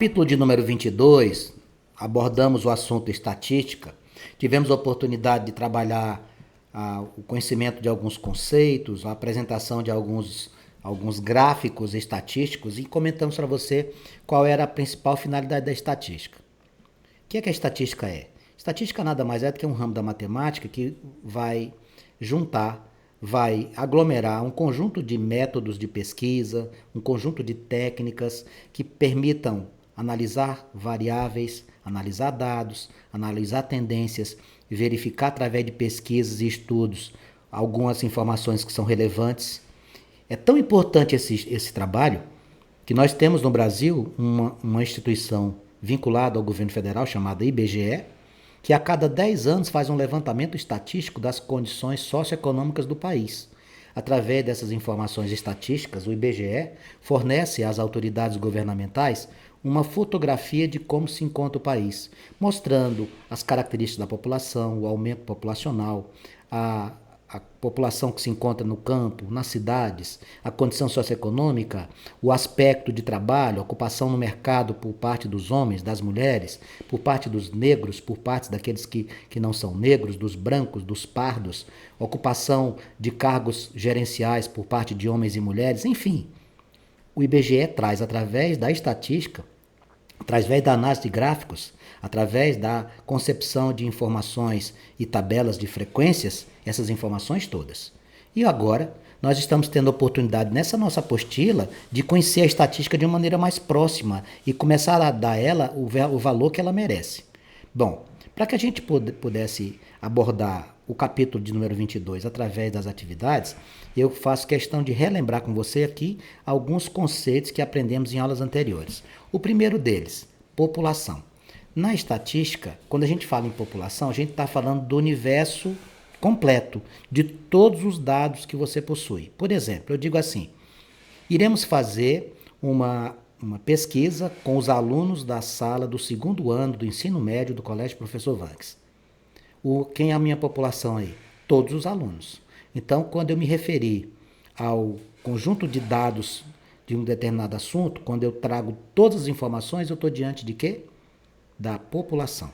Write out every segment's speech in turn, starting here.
Capítulo de número 22, abordamos o assunto estatística. Tivemos a oportunidade de trabalhar o conhecimento de alguns conceitos, a apresentação de alguns gráficos estatísticos e comentamos para você qual era a principal finalidade da estatística. O que é que a estatística é? Estatística nada mais é do que um ramo da matemática que vai juntar, vai aglomerar um conjunto de métodos de pesquisa, um conjunto de técnicas que permitam analisar variáveis, analisar dados, analisar tendências, verificar através de pesquisas e estudos algumas informações que são relevantes. É tão importante esse trabalho que nós temos no Brasil uma instituição vinculada ao governo federal chamada IBGE, que a cada 10 anos faz um levantamento estatístico das condições socioeconômicas do país. Através dessas informações estatísticas, o IBGE fornece às autoridades governamentais uma fotografia de como se encontra o país, mostrando as características da população, o aumento populacional, a população que se encontra no campo, nas cidades, a condição socioeconômica, o aspecto de trabalho, a ocupação no mercado por parte dos homens, das mulheres, por parte dos negros, por parte daqueles que não são negros, dos brancos, dos pardos, ocupação de cargos gerenciais por parte de homens e mulheres, enfim. O IBGE traz, através da estatística, através da análise de gráficos, através da concepção de informações e tabelas de frequências, essas informações todas. E agora, nós estamos tendo a oportunidade, nessa nossa apostila, de conhecer a estatística de uma maneira mais próxima e começar a dar a ela o valor que ela merece. Bom, para que a gente pudesse abordar o capítulo de número 22 através das atividades, eu faço questão de relembrar com você aqui alguns conceitos que aprendemos em aulas anteriores. O primeiro deles, população. Na estatística, quando a gente fala em população, a gente está falando do universo completo, de todos os dados que você possui. Por exemplo, eu digo assim, iremos fazer uma pesquisa com os alunos da sala do 2º ano do ensino médio do Colégio Professor Vanques. Quem é a minha população aí? Todos os alunos. Então, quando eu me referir ao conjunto de dados de um determinado assunto, quando eu trago todas as informações, eu estou diante de quê? Da população.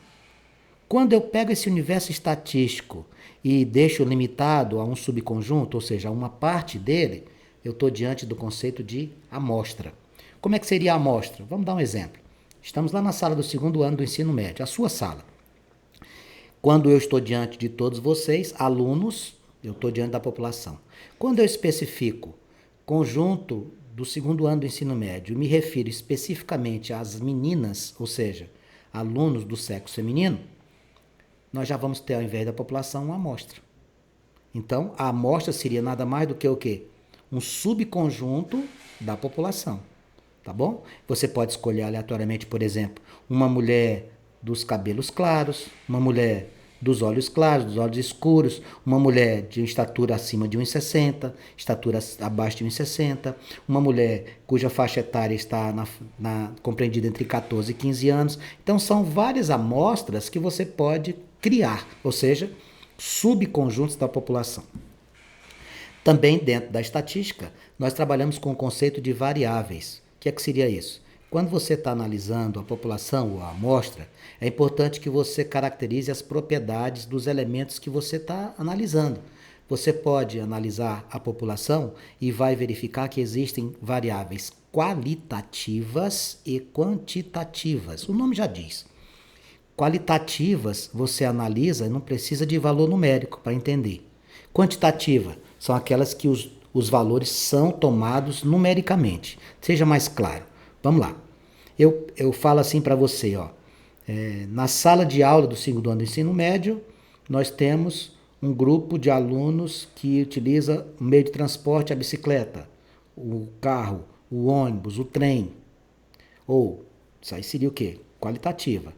Quando eu pego esse universo estatístico e deixo limitado a um subconjunto, ou seja, a uma parte dele, eu estou diante do conceito de amostra. Como é que seria a amostra? Vamos dar um exemplo. Estamos lá na sala do 2º ano do ensino médio, a sua sala. Quando eu estou diante de todos vocês, alunos, eu estou diante da população. Quando eu especifico conjunto do 2º ano do ensino médio, me refiro especificamente às meninas, ou seja, alunos do sexo feminino, nós já vamos ter, ao invés da população, uma amostra. Então, a amostra seria nada mais do que o quê? Um subconjunto da população, tá bom? Você pode escolher aleatoriamente, por exemplo, uma mulher dos cabelos claros, uma mulher dos olhos claros, dos olhos escuros, uma mulher de estatura acima de 1,60, estatura abaixo de 1,60, uma mulher cuja faixa etária está compreendida entre 14 e 15 anos. Então, são várias amostras que você pode criar, ou seja, subconjuntos da população. Também dentro da estatística, nós trabalhamos com o conceito de variáveis. O que é que seria isso? Quando você está analisando a população ou a amostra, é importante que você caracterize as propriedades dos elementos que você está analisando. Você pode analisar a população e vai verificar que existem variáveis qualitativas e quantitativas. O nome já diz. Qualitativas você analisa e não precisa de valor numérico para entender. Quantitativa são aquelas que os valores são tomados numericamente. Seja mais claro. Vamos lá. Eu falo assim para você, ó. Na sala de aula do 2º ano do ensino médio, nós temos um grupo de alunos que utiliza o meio de transporte, a bicicleta, o carro, o ônibus, o trem. Ou, isso aí seria o quê? Qualitativa.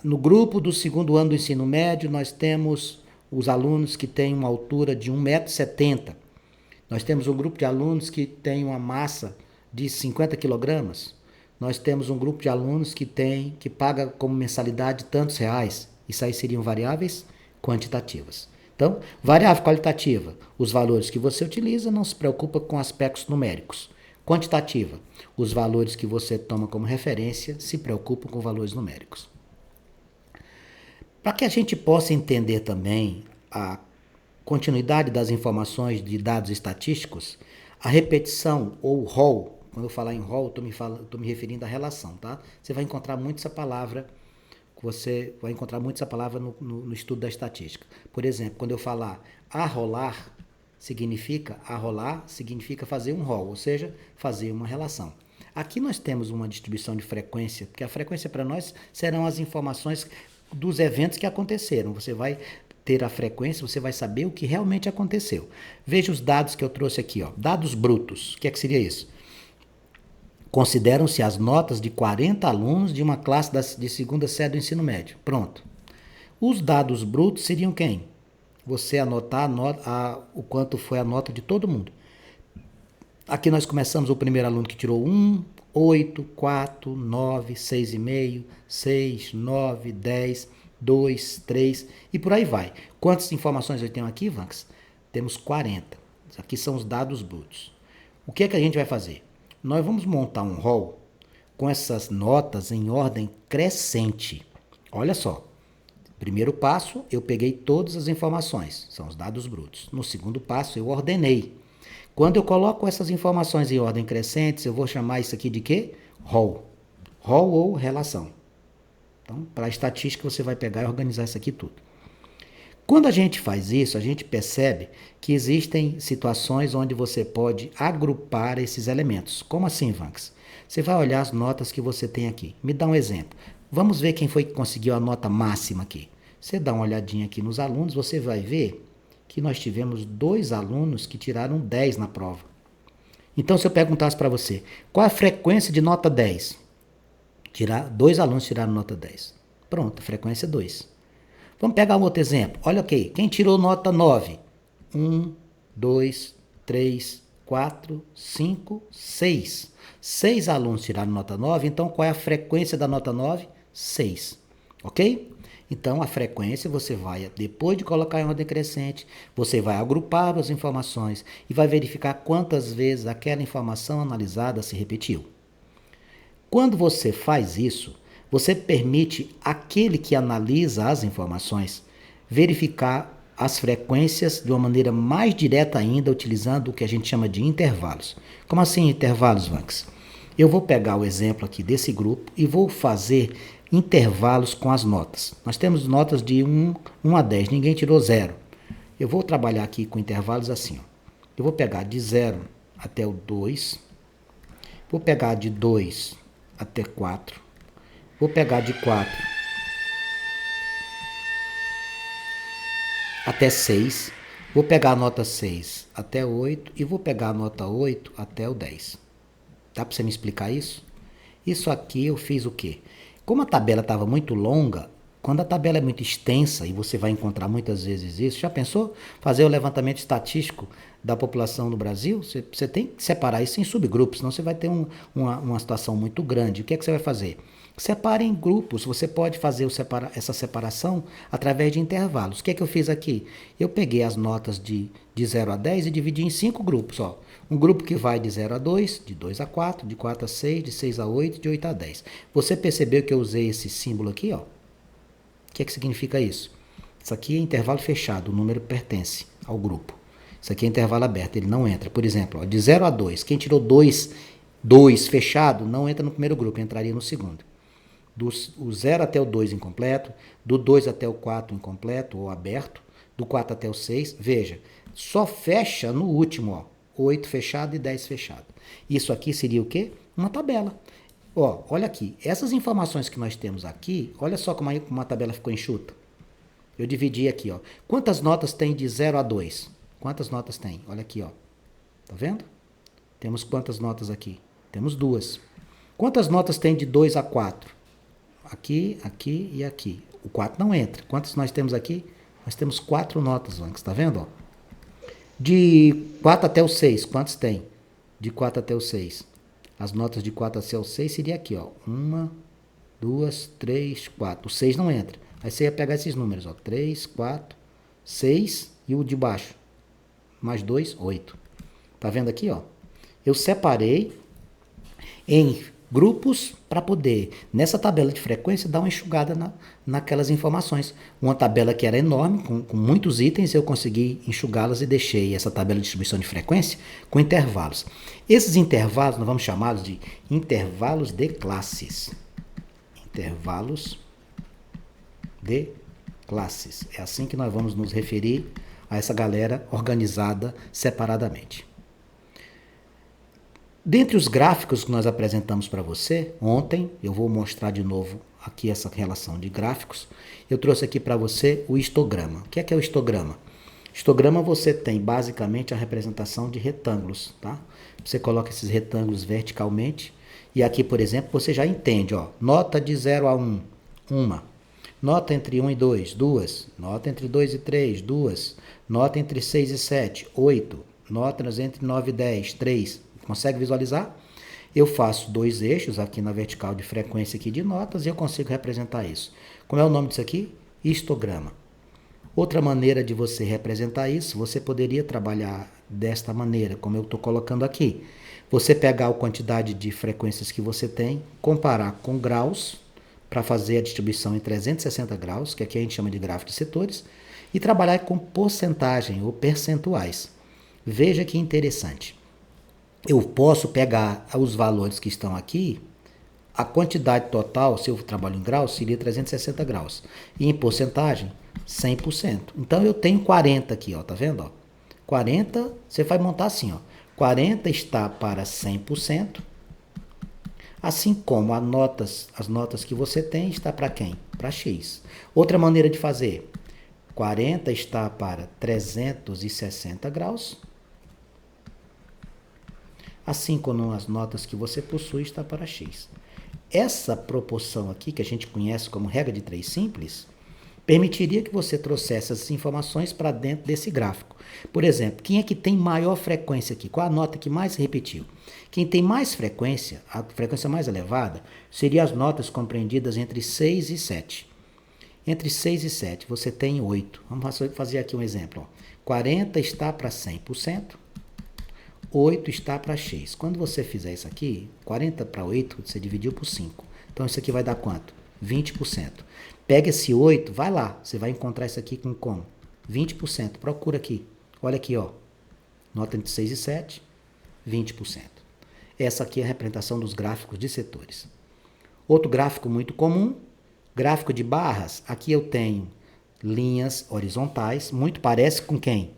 No grupo do 2º ano do ensino médio, nós temos os alunos que têm uma altura de 1,70 m. Nós temos um grupo de alunos que tem uma massa de 50 quilogramas. Nós temos um grupo de alunos que paga como mensalidade tantos reais. Isso aí seriam variáveis quantitativas. Então, variável qualitativa, os valores que você utiliza, não se preocupa com aspectos numéricos. Quantitativa. Os valores que você toma como referência se preocupam com valores numéricos. Para que a gente possa entender também a continuidade das informações de dados estatísticos, a repetição ou rol, quando eu falar em rol, estou me referindo à relação, tá? Você vai encontrar muito essa palavra, no estudo da estatística. Por exemplo, quando eu falar arrolar significa fazer um rol, ou seja, fazer uma relação. Aqui nós temos uma distribuição de frequência, porque a frequência para nós serão as informações dos eventos que aconteceram. Você vai ter a frequência, você vai saber o que realmente aconteceu. Veja os dados que eu trouxe aqui, ó. Dados brutos. O que seria isso? Consideram-se as notas de 40 alunos de uma classe de segunda série do ensino médio. Pronto. Os dados brutos seriam quem? Você anotar o quanto foi a nota de todo mundo. Aqui nós começamos o primeiro aluno que tirou 1, 8, 4, 9, 6,5, 6, 9, 10, 2, 3 e por aí vai. Quantas informações eu tenho aqui, Vanks? Temos 40. Aqui são os dados brutos. O que é que a gente vai fazer? Nós vamos montar um rol com essas notas em ordem crescente. Olha só. Primeiro passo, eu peguei todas as informações, são os dados brutos. No segundo passo, eu ordenei. Quando eu coloco essas informações em ordem crescente, eu vou chamar isso aqui de quê? Rol. Rol ou relação. Então, para a estatística, você vai pegar e organizar isso aqui tudo. Quando a gente faz isso, a gente percebe que existem situações onde você pode agrupar esses elementos. Como assim, Vanks? Você vai olhar as notas que você tem aqui. Me dá um exemplo. Vamos ver quem foi que conseguiu a nota máxima aqui. Você dá uma olhadinha aqui nos alunos, você vai ver que nós tivemos 2 alunos que tiraram 10 na prova. Então, se eu perguntasse para você, qual a frequência de nota 10? 2 alunos tiraram nota 10. Pronto, frequência 2. Vamos pegar um outro exemplo. Olha aqui, quem tirou nota 9? 1, 2, 3, 4, 5, 6. 6 alunos tiraram nota 9, então qual é a frequência da nota 9? 6. Ok? Então, a frequência você vai, depois de colocar em ordem crescente, você vai agrupar as informações e vai verificar quantas vezes aquela informação analisada se repetiu. Quando você faz isso, você permite àquele que analisa as informações verificar as frequências de uma maneira mais direta ainda, utilizando o que a gente chama de intervalos. Como assim intervalos, Vanks? Eu vou pegar o exemplo aqui desse grupo e vou fazer intervalos com as notas. Nós temos notas de 1 a 10, ninguém tirou 0. Eu vou trabalhar aqui com intervalos assim. Ó. Eu vou pegar de 0 até o 2, vou pegar de 2 até 4, vou pegar de 4 até 6, vou pegar a nota 6 até 8 e vou pegar a nota 8 até o 10. Dá para você me explicar isso? Isso aqui eu fiz o quê? Como a tabela estava muito longa, quando a tabela é muito extensa, e você vai encontrar muitas vezes isso, já pensou? Fazer o levantamento estatístico da população no Brasil? Você tem que separar isso em subgrupos, senão você vai ter uma situação muito grande. O que é que você vai fazer? Separe em grupos. Você pode fazer essa separação através de intervalos. O que é que eu fiz aqui? Eu peguei as notas de 0 a 10 e dividi em 5 grupos. Ó. Um grupo que vai de 0 a 2, de 2 a 4, de 4 a 6, de 6 a 8, de 8 a 10. Você percebeu que eu usei esse símbolo aqui? Ó? O que é que significa isso? Isso aqui é intervalo fechado, o número pertence ao grupo. Isso aqui é intervalo aberto, ele não entra. Por exemplo, ó, de 0 a 2, quem tirou 2 fechado, não entra no primeiro grupo, entraria no segundo. Do 0 até o 2 incompleto, do 2 até o 4 incompleto ou aberto, do 4 até o 6, veja, só fecha no último, ó, 8 fechado e 10 fechado. Isso aqui seria o quê? Uma tabela. Ó, olha aqui, essas informações que nós temos aqui, olha só como a tabela ficou enxuta. Eu dividi aqui, ó. Quantas notas tem de 0 a 2? Quantas notas tem? Olha aqui, ó. Tá vendo? Temos quantas notas aqui? Temos 2. Quantas notas tem de 2 a 4? Aqui, aqui e aqui. O 4 não entra. Quantas nós temos aqui? Nós temos 4 notas, Vanks, tá vendo? Ó? De 4 até o 6, quantos tem? De 4 até o 6. As notas de 4 até o 6 seria aqui, ó. 1, 2, 3, 4. O 6 não entra. Aí você ia pegar esses números, ó. 3, 4, 6 e o de baixo. Mais 2, 8. Tá vendo aqui, ó? Eu separei em grupos para poder, nessa tabela de frequência, dar uma enxugada naquelas informações. Uma tabela que era enorme, com muitos itens, eu consegui enxugá-las e deixei essa tabela de distribuição de frequência com intervalos. Esses intervalos, nós vamos chamá-los de intervalos de classes. Intervalos de classes. É assim que nós vamos nos referir a essa galera organizada separadamente. Dentre os gráficos que nós apresentamos para você ontem, eu vou mostrar de novo aqui essa relação de gráficos. Eu trouxe aqui para você o histograma. O que é o histograma? Histograma você tem basicamente a representação de retângulos, tá? Você coloca esses retângulos verticalmente e aqui, por exemplo, você já entende, ó, nota de 0 a 1, uma. Nota entre 1 e 2, 2. Nota entre 2 e 3, 2. Nota entre 6 e 7, 8. Notas entre 9 e 10, 3. Consegue visualizar? Eu faço 2 eixos aqui na vertical de frequência aqui de notas e eu consigo representar isso. Como é o nome disso aqui? Histograma. Outra maneira de você representar isso, você poderia trabalhar desta maneira, como eu estou colocando aqui. Você pegar a quantidade de frequências que você tem, comparar com graus, para fazer a distribuição em 360 graus, que aqui a gente chama de gráfico de setores, e trabalhar com porcentagem ou percentuais. Veja que interessante. Eu posso pegar os valores que estão aqui, a quantidade total, se eu trabalho em graus, seria 360 graus. E em porcentagem, 100%. Então eu tenho 40 aqui, ó, tá vendo? Ó? 40, você vai montar assim, ó. 40 está para 100%, assim como as notas que você tem está para quem? Para X. Outra maneira de fazer, 40 está para 360 graus, assim como as notas que você possui está para X. Essa proporção aqui, que a gente conhece como regra de 3 simples, permitiria que você trouxesse essas informações para dentro desse gráfico. Por exemplo, quem é que tem maior frequência aqui? Qual a nota que mais repetiu? Quem tem mais frequência, a frequência mais elevada, seria as notas compreendidas entre 6 e 7. Entre 6 e 7, você tem 8. Vamos fazer aqui um exemplo. Ó. 40 está para 100%. 8 está para X. Quando você fizer isso aqui, 40 para 8, você dividiu por 5. Então, isso aqui vai dar quanto? 20%. Pega esse 8, vai lá. Você vai encontrar isso aqui com como? 20%. Procura aqui. Olha aqui, ó. Nota entre 6 e 7, 20%. Essa aqui é a representação dos gráficos de setores. Outro gráfico muito comum, gráfico de barras. Aqui eu tenho linhas horizontais. Muito parece com quem?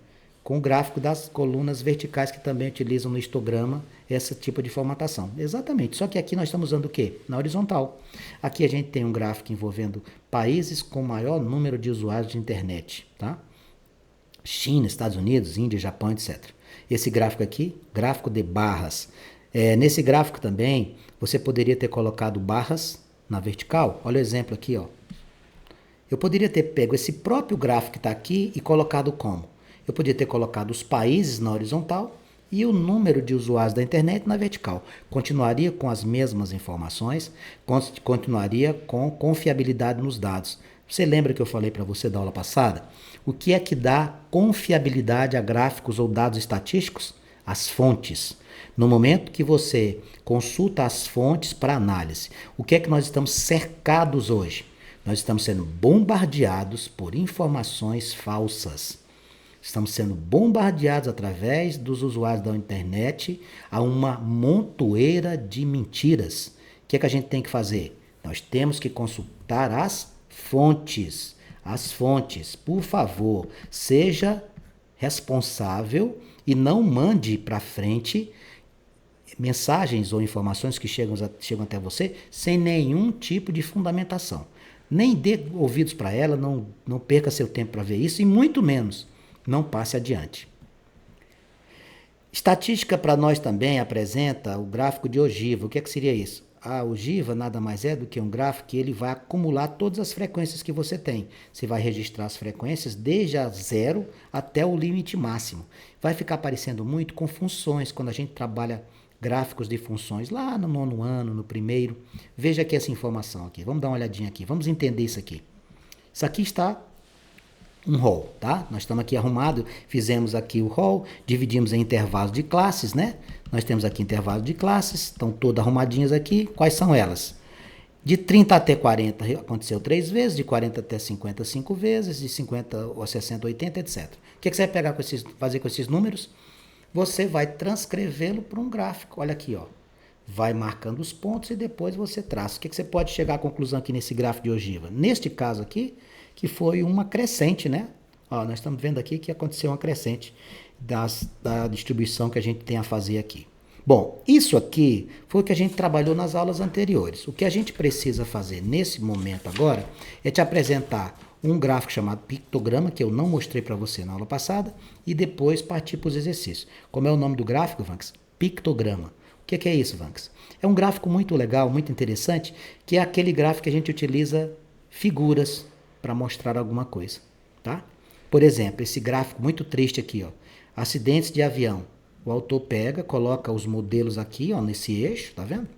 Com o gráfico das colunas verticais que também utilizam no histograma esse tipo de formatação. Exatamente, só que aqui nós estamos usando o quê? Na horizontal. Aqui a gente tem um gráfico envolvendo países com maior número de usuários de internet, tá? China, Estados Unidos, Índia, Japão, etc. Esse gráfico aqui, gráfico de barras. Nesse gráfico também, você poderia ter colocado barras na vertical. Olha o exemplo aqui, ó. Eu poderia ter pego esse próprio gráfico que está aqui e colocado como? Eu podia ter colocado os países na horizontal e o número de usuários da internet na vertical. Continuaria com as mesmas informações, continuaria com confiabilidade nos dados. Você lembra que eu falei para você da aula passada? O que é que dá confiabilidade a gráficos ou dados estatísticos? As fontes. No momento que você consulta as fontes para análise, o que é que nós estamos cercados hoje? Nós estamos sendo bombardeados por informações falsas. Estamos sendo bombardeados através dos usuários da internet a uma montoeira de mentiras. O que é que a gente tem que fazer? Nós temos que consultar as fontes. As fontes, por favor, seja responsável e não mande para frente mensagens ou informações que chegam até você sem nenhum tipo de fundamentação. Nem dê ouvidos para ela, não perca seu tempo para ver isso e muito menos não passe adiante. Estatística para nós também apresenta o gráfico de ogiva. O que é que seria isso? A ogiva nada mais é do que um gráfico que ele vai acumular todas as frequências que você tem. Você vai registrar as frequências desde a 0 até o limite máximo. Vai ficar parecendo muito com funções, quando a gente trabalha gráficos de funções lá no 9º ano, no 1º. Veja aqui essa informação aqui. Vamos dar uma olhadinha aqui. Vamos entender isso aqui. Isso aqui está um hall, tá? Nós estamos aqui arrumados, fizemos aqui o hall, dividimos em intervalos de classes, né? Nós temos aqui intervalos de classes, estão todas arrumadinhas aqui. Quais são elas? De 30 até 40 aconteceu 3 vezes, de 40 até 50, 5 vezes, de 50 a 60, 80, etc. O que você vai pegar fazer com esses números? Você vai transcrevê-lo para um gráfico. Olha aqui, ó. Vai marcando os pontos e depois você traça. O que você pode chegar à conclusão aqui nesse gráfico de ogiva? Neste caso aqui, que foi uma crescente, né? Ó, nós estamos vendo aqui que aconteceu uma crescente da distribuição que a gente tem a fazer aqui. Bom, isso aqui foi o que a gente trabalhou nas aulas anteriores. O que a gente precisa fazer nesse momento agora é te apresentar um gráfico chamado pictograma, que eu não mostrei para você na aula passada, e depois partir para os exercícios. Como é o nome do gráfico, Vanks? Pictograma. O que é isso, Vanks? É um gráfico muito legal, muito interessante, que é aquele gráfico que a gente utiliza figuras para mostrar alguma coisa, tá? Por exemplo, esse gráfico muito triste aqui, ó, acidentes de avião. O autor pega, coloca os modelos aqui, ó, nesse eixo, tá vendo?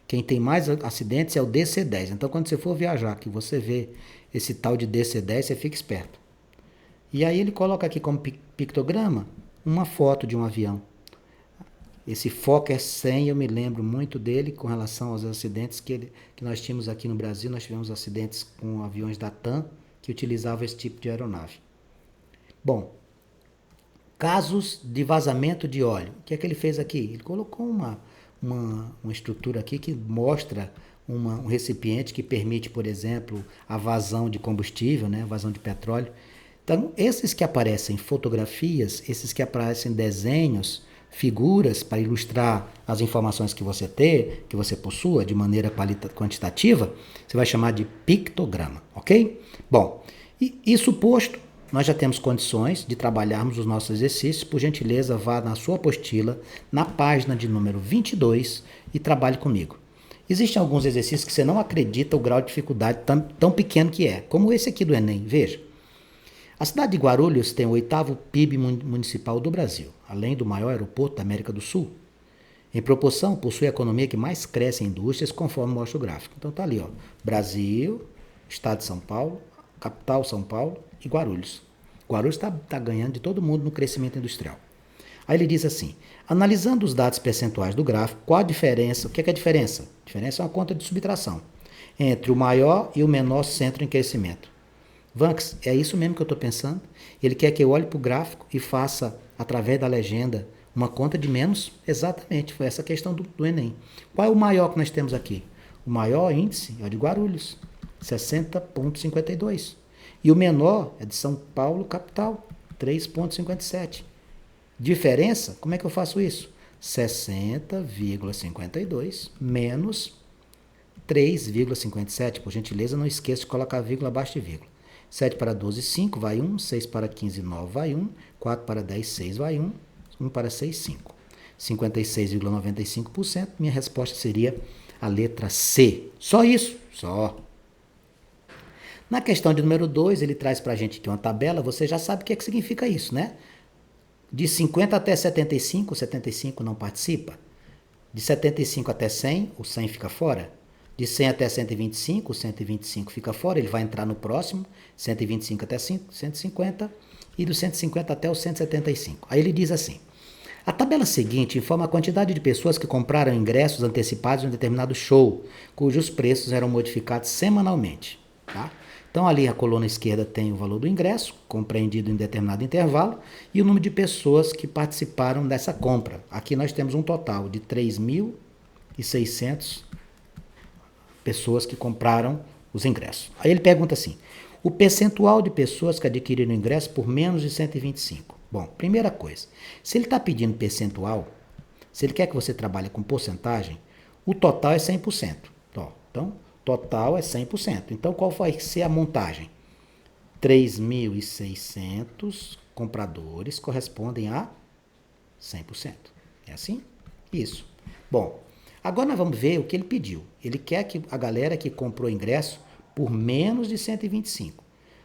Quem tem mais acidentes é o DC-10. Então, quando você for viajar, que você vê esse tal de DC-10, você fica esperto. E aí ele coloca aqui como pictograma uma foto de um avião. Esse Fokker 100, eu me lembro muito dele com relação aos acidentes que nós tínhamos aqui no Brasil. Nós tivemos acidentes com aviões da TAM que utilizavam esse tipo de aeronave. Bom, casos de vazamento de óleo. O que é que ele fez aqui? Ele colocou uma estrutura aqui que mostra um recipiente que permite, por exemplo, a vazão de combustível, né? A vazão de petróleo. Então, esses que aparecem em fotografias, esses que aparecem em desenhos, figuras para ilustrar as informações que você tem, que você possua de maneira quantitativa, você vai chamar de pictograma, ok? Bom, e isso posto, nós já temos condições de trabalharmos os nossos exercícios. Por gentileza, vá na sua apostila, na página de número 22 e trabalhe comigo. Existem alguns exercícios que você não acredita o grau de dificuldade tão pequeno que é, como esse aqui do Enem. Veja, a cidade de Guarulhos tem o 8º PIB municipal do Brasil, além do maior aeroporto da América do Sul. Em proporção, possui a economia que mais cresce em indústrias, conforme mostra o gráfico. Então tá ali, ó, Brasil, Estado de São Paulo, capital São Paulo e Guarulhos. Guarulhos está ganhando de todo mundo no crescimento industrial. Aí ele diz assim, analisando os dados percentuais do gráfico, qual a diferença? O que é a diferença? A diferença é uma conta de subtração entre o maior e o menor centro em crescimento. Vanks, é isso mesmo que eu estou pensando? Ele quer que eu olhe para o gráfico e faça, através da legenda, uma conta de menos? Exatamente, foi essa a questão do Enem. Qual é o maior que nós temos aqui? O maior índice é o de Guarulhos, 60,52. E o menor é de São Paulo, capital, 3,57. Diferença? Como é que eu faço isso? 60,52 menos 3,57. Por gentileza, não esqueça de colocar vírgula abaixo de vírgula. 7 para 12, 5, vai 1. 6 para 15, 9, vai 1. 4 para 10, 6, vai 1. 1 para 6, 5. 56,95%. Minha resposta seria a letra C. Só isso? Só. Na questão de número 2, ele traz para a gente aqui uma tabela. Você já sabe o que significa isso, né? De 50 até 75, o 75 não participa. De 75 até 100, o 100 fica fora. De 100 até 125, o 125 fica fora, ele vai entrar no próximo, 125 até 150, e do 150 até o 175. Aí ele diz assim, a tabela seguinte informa a quantidade de pessoas que compraram ingressos antecipados em um determinado show, cujos preços eram modificados semanalmente. Tá? Então ali a coluna esquerda tem o valor do ingresso, compreendido em determinado intervalo, e o número de pessoas que participaram dessa compra. Aqui nós temos um total de 3.600 pessoas que compraram os ingressos. Aí ele pergunta assim, o percentual de pessoas que adquiriram ingresso por menos de 125. Bom, primeira coisa, se ele está pedindo percentual, se ele quer que você trabalhe com porcentagem, o total é 100%. Então, total é 100%. Então, qual vai ser a montagem? 3.600 compradores correspondem a 100%. É assim? Isso. Bom, agora nós vamos ver o que ele pediu. Ele quer que a galera que comprou ingresso por menos de 125.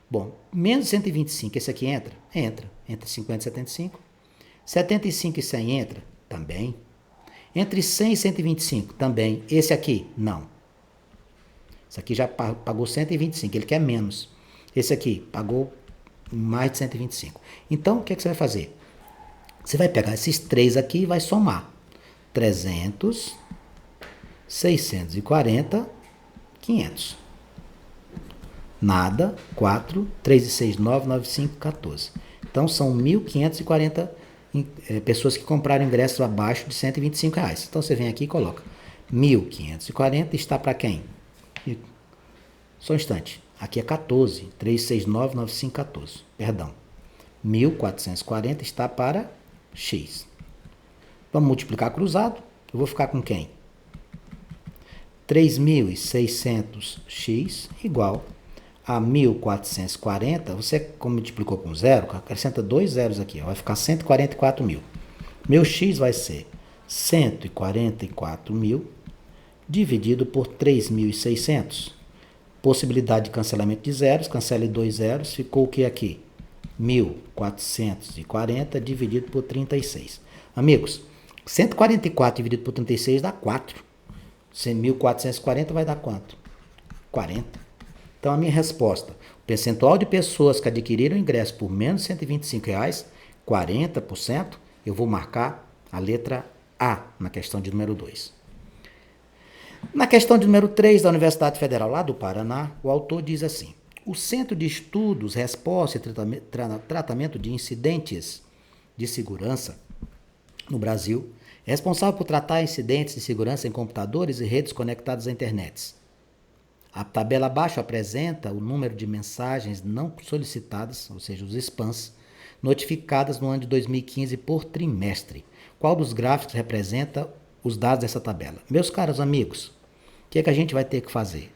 Bom, menos de 125, esse aqui entra? Entra. Entre 50 e 75. 75 e 100 entra? Também. Entre 100 e 125? Também. Esse aqui? Não. Esse aqui já pagou 125, ele quer menos. Esse aqui pagou mais de 125. Então, o que, é que você vai fazer? Você vai pegar esses três aqui e vai somar. 300, 640, 500. Nada, 4, 3 e 6, 9, 9, 5, 14. Então, são 1.540 pessoas que compraram ingressos abaixo de R$ 125. Então, você vem aqui e coloca 1.540 está para quem? Só um instante. Aqui é 14. 3, 6, 9, 9, 5, 14. Perdão. 1.440 está para X. Vamos multiplicar cruzado. Eu vou ficar com quem? 3.600x igual a 1.440. Você, como multiplicou com zero, acrescenta dois zeros aqui. Ó, vai ficar 144 mil. Meu x vai ser 144 mil dividido por 3.600. Possibilidade de cancelamento de zeros. Cancele dois zeros. Ficou o que aqui? 1.440 dividido por 36. Amigos, 144 dividido por 36 dá 4. 1.440 vai dar quanto? 40. Então, a minha resposta, o percentual de pessoas que adquiriram ingresso por menos de R$ 125, 40%, eu vou marcar a letra A na questão de número 2. Na questão de número 3 da Universidade Federal lá do Paraná, o autor diz assim: o Centro de Estudos, Resposta e Tratamento de Incidentes de Segurança no Brasil é responsável por tratar incidentes de segurança em computadores e redes conectadas à internet. A tabela abaixo apresenta o número de mensagens não solicitadas, ou seja, os spams, notificadas no ano de 2015 por trimestre. Qual dos gráficos representa os dados dessa tabela? Meus caros amigos, o que é que a gente vai ter que fazer?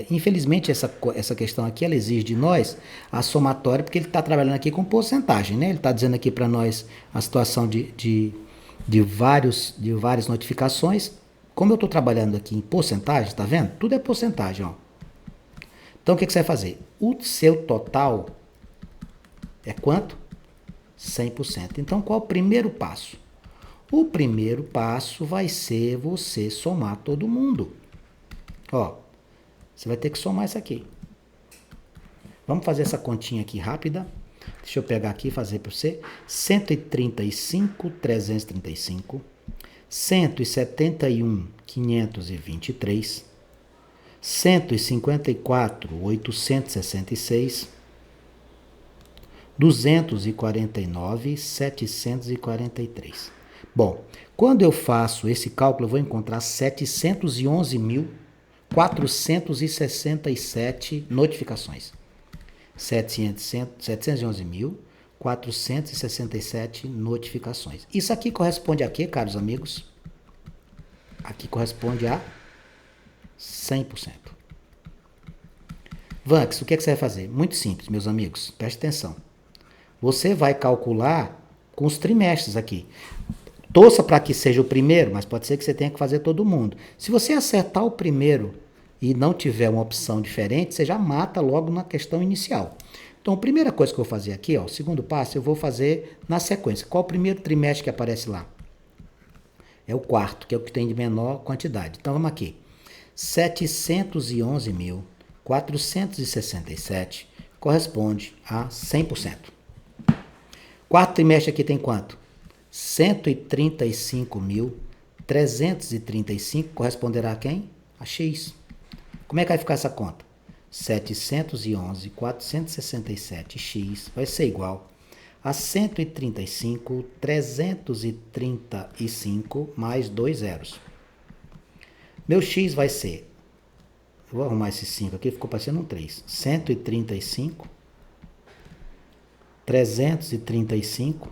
Infelizmente, essa questão aqui, ela exige de nós a somatória, porque ele está trabalhando aqui com porcentagem, né? Ele está dizendo aqui para nós a situação de várias notificações. Como eu estou trabalhando aqui em porcentagem, tá vendo? Tudo é porcentagem, ó. Então, o que você vai fazer? O seu total é quanto? 100%. Então, qual é o primeiro passo? O primeiro passo vai ser você somar todo mundo. Ó, você vai ter que somar isso aqui. Vamos fazer essa continha aqui rápida. Deixa eu pegar aqui e fazer para você. 135, 335. 171.523, 154.866, 249.743. Bom, quando eu faço esse cálculo, eu vou encontrar 711.467 notificações. 711.467 notificações. Isso aqui corresponde a quê, caros amigos? Aqui corresponde a 100%. Vanx, o que você vai fazer? Muito simples, meus amigos. Preste atenção. Você vai calcular com os trimestres aqui. Torça para que seja o primeiro, mas pode ser que você tenha que fazer todo mundo. Se você acertar o primeiro e não tiver uma opção diferente, você já mata logo na questão inicial. Então, a primeira coisa que eu vou fazer aqui, ó, o segundo passo, eu vou fazer na sequência. Qual o primeiro trimestre que aparece lá? É o quarto, que é o que tem de menor quantidade. Então, vamos aqui. 711.467 corresponde a 100%. Quarto trimestre aqui tem quanto? 135.335 corresponderá a quem? A X. Como é que vai ficar essa conta? 711.467x vai ser igual a 135.335 mais 2 zeros. Meu x vai ser, eu vou arrumar esse 5 aqui, ficou parecendo um 3. 135.335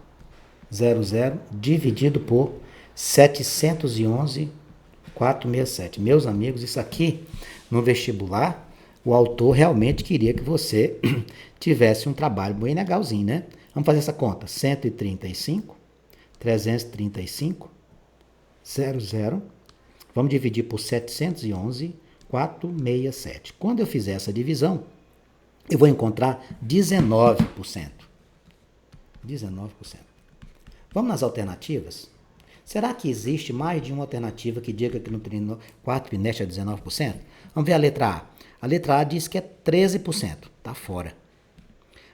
00 dividido por 711.467. Meus amigos, isso aqui no vestibular, o autor realmente queria que você tivesse um trabalho bem legalzinho, né? Vamos fazer essa conta. 135.335 00. Vamos dividir por 711.467. Quando eu fizer essa divisão, eu vou encontrar 19%. 19%. Vamos nas alternativas? Será que existe mais de uma alternativa que diga que no quarto trimestre é 19%? Vamos ver a letra A. A letra A diz que é 13%. está fora.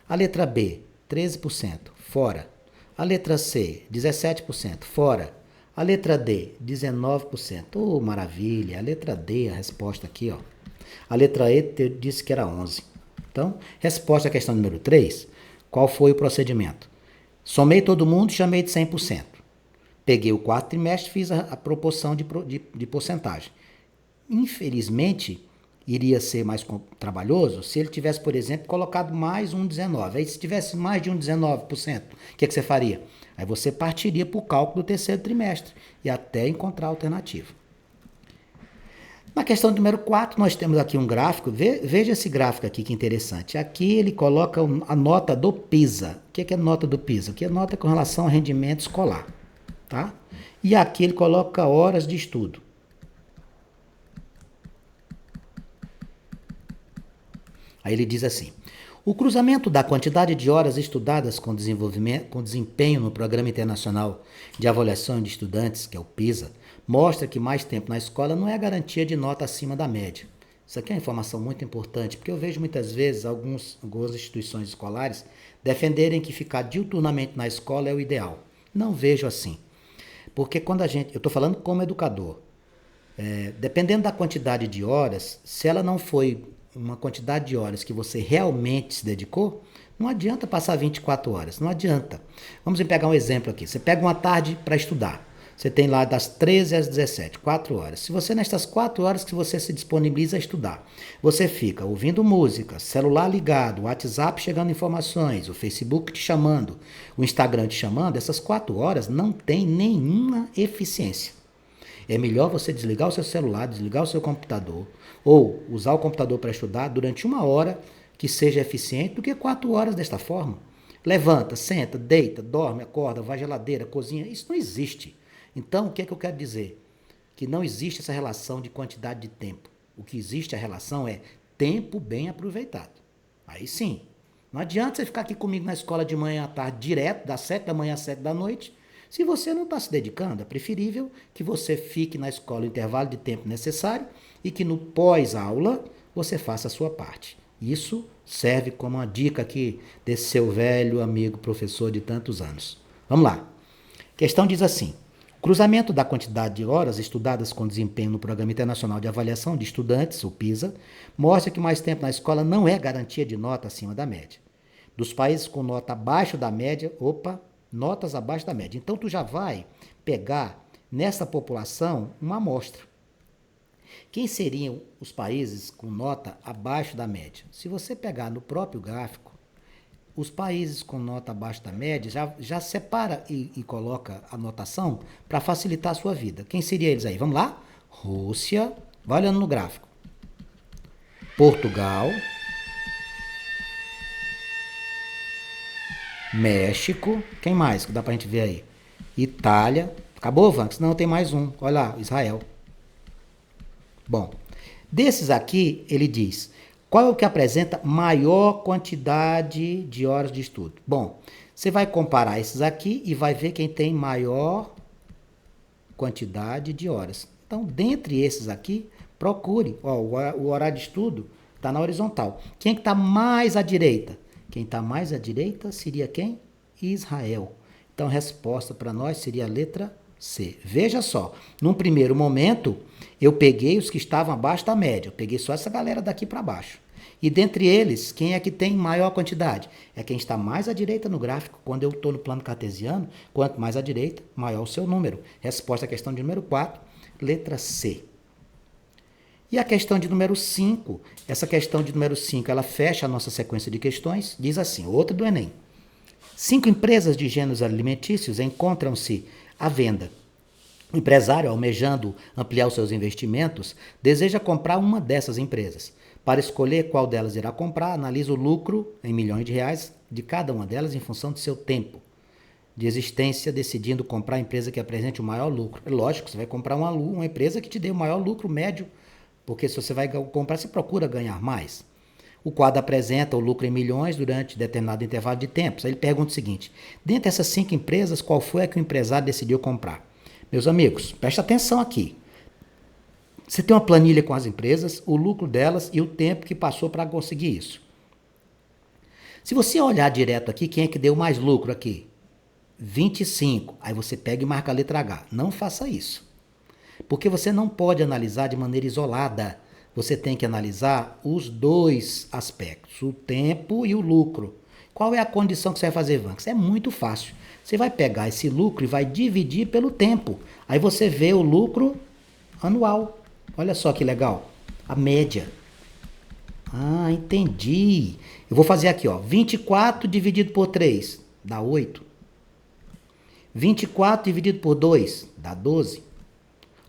A letra B, 13%, fora. A letra C, 17%, fora. A letra D, 19%. Oh, maravilha. A letra D, a resposta aqui, ó. A letra E disse que era 11%. Então, resposta à questão número 3. Qual foi o procedimento? Somei todo mundo e chamei de 100%. Peguei o quarto trimestre e fiz a proporção de porcentagem. Infelizmente, iria ser mais trabalhoso se ele tivesse, por exemplo, colocado mais um 19%. Aí, se tivesse mais de um 19%, o que você faria? Aí você partiria para o cálculo do terceiro trimestre e até encontrar a alternativa. Na questão número 4, nós temos aqui um gráfico. Veja esse gráfico aqui, que interessante. Aqui ele coloca a nota do PISA. O que é a nota do PISA? Aqui é a nota com relação ao rendimento escolar. Tá? E aqui ele coloca horas de estudo. Aí ele diz assim: o cruzamento da quantidade de horas estudadas com desempenho no Programa Internacional de Avaliação de Estudantes, que é o PISA, mostra que mais tempo na escola não é garantia de nota acima da média. Isso aqui é uma informação muito importante, porque eu vejo muitas vezes algumas instituições escolares defenderem que ficar diuturnamente na escola é o ideal. Não vejo assim. Porque quando eu estou falando como educador, dependendo da quantidade de horas, se ela não foi uma quantidade de horas que você realmente se dedicou, não adianta passar 24 horas, não adianta. Vamos pegar um exemplo aqui. Você pega uma tarde para estudar. Você tem lá das 13 às 17, 4 horas. Se você, nestas 4 horas que você se disponibiliza a estudar, você fica ouvindo música, celular ligado, WhatsApp chegando informações, o Facebook te chamando, o Instagram te chamando, essas 4 horas não tem nenhuma eficiência. É melhor você desligar o seu celular, desligar o seu computador, ou usar o computador para estudar durante 1 hora que seja eficiente do que 4 horas desta forma. Levanta, senta, deita, dorme, acorda, vai à geladeira, cozinha. Isso não existe. Então, o que é que eu quero dizer? Que não existe essa relação de quantidade de tempo. O que existe a relação é tempo bem aproveitado. Aí sim. Não adianta você ficar aqui comigo na escola de manhã à tarde, direto, das 7 da manhã às 7 da noite, se você não está se dedicando. É preferível que você fique na escola o intervalo de tempo necessário e que no pós-aula você faça a sua parte. Isso serve como uma dica aqui desse seu velho amigo professor de tantos anos. Vamos lá. A questão diz assim: cruzamento da quantidade de horas estudadas com desempenho no Programa Internacional de Avaliação de Estudantes, o PISA, mostra que mais tempo na escola não é garantia de nota acima da média. Dos países com nota abaixo da média, notas abaixo da média. Então, tu já vai pegar nessa população uma amostra. Quem seriam os países com nota abaixo da média? Se você pegar no próprio gráfico, os países com nota abaixo da média já separa e coloca a anotação para facilitar a sua vida. Quem seriam eles aí? Vamos lá? Rússia, vai olhando no gráfico. Portugal, México, quem mais que dá pra gente ver aí? Itália, acabou, Vanx? Não, tem mais um, olha lá, Israel. Bom, desses aqui, ele diz, qual é o que apresenta maior quantidade de horas de estudo? Bom, você vai comparar esses aqui e vai ver quem tem maior quantidade de horas. Então, dentre esses aqui, procure. Ó, o horário de estudo está na horizontal. Quem que está mais à direita? Quem está mais à direita seria quem? Israel. Então, a resposta para nós seria a letra C. Veja só, num primeiro momento, eu peguei os que estavam abaixo da média. Eu peguei só essa galera daqui para baixo. E dentre eles, quem é que tem maior quantidade? É quem está mais à direita no gráfico. Quando eu estou no plano cartesiano, quanto mais à direita, maior o seu número. Resposta à questão de número 4, letra C. E a questão de número 5, essa questão de número 5, ela fecha a nossa sequência de questões, diz assim, outra do Enem. 5 empresas de gêneros alimentícios encontram-se à venda. O empresário, almejando ampliar os seus investimentos, deseja comprar uma dessas empresas. Para escolher qual delas irá comprar, analisa o lucro em milhões de reais de cada uma delas em função do seu tempo de existência, decidindo comprar a empresa que apresente o maior lucro. É lógico, você vai comprar uma empresa que te dê o maior lucro médio, porque se você vai comprar, você procura ganhar mais. O quadro apresenta o lucro em milhões durante determinado intervalo de tempo. Aí ele pergunta o seguinte, dentre essas 5 empresas, qual foi a que o empresário decidiu comprar? Meus amigos, preste atenção aqui. Você tem uma planilha com as empresas, o lucro delas e o tempo que passou para conseguir isso. Se você olhar direto aqui, quem é que deu mais lucro aqui? 25. Aí você pega e marca a letra H. Não faça isso. Porque você não pode analisar de maneira isolada. Você tem que analisar os dois aspectos, o tempo e o lucro. Qual é a condição que você vai fazer, Vanks? É muito fácil. Você vai pegar esse lucro e vai dividir pelo tempo. Aí você vê o lucro anual. Olha só que legal. A média. Ah, entendi. Eu vou fazer aqui, ó. 24 dividido por 3 dá 8. 24 dividido por 2 dá 12.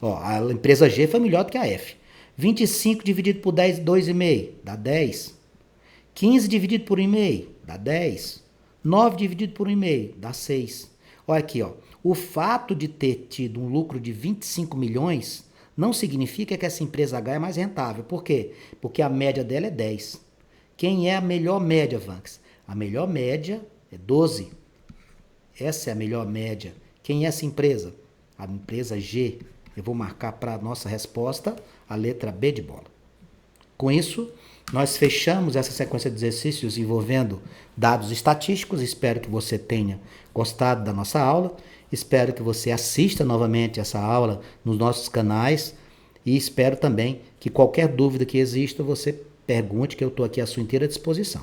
Ó, a empresa G foi melhor do que a F. 25 dividido por 10, 2,5 dá 10. 15 dividido por 1,5 dá 10. 9 dividido por 1,5 dá 6. Olha aqui, ó. O fato de ter tido um lucro de 25 milhões não significa que essa empresa H é mais rentável. Por quê? Porque a média dela é 10. Quem é a melhor média, Vanks? A melhor média é 12. Essa é a melhor média. Quem é essa empresa? A empresa G. Eu vou marcar para a nossa resposta a letra B de bola. Com isso, nós fechamos essa sequência de exercícios envolvendo dados estatísticos. Espero que você tenha gostado da nossa aula. Espero que você assista novamente essa aula nos nossos canais. E espero também que qualquer dúvida que exista, você pergunte, que eu estou aqui à sua inteira disposição.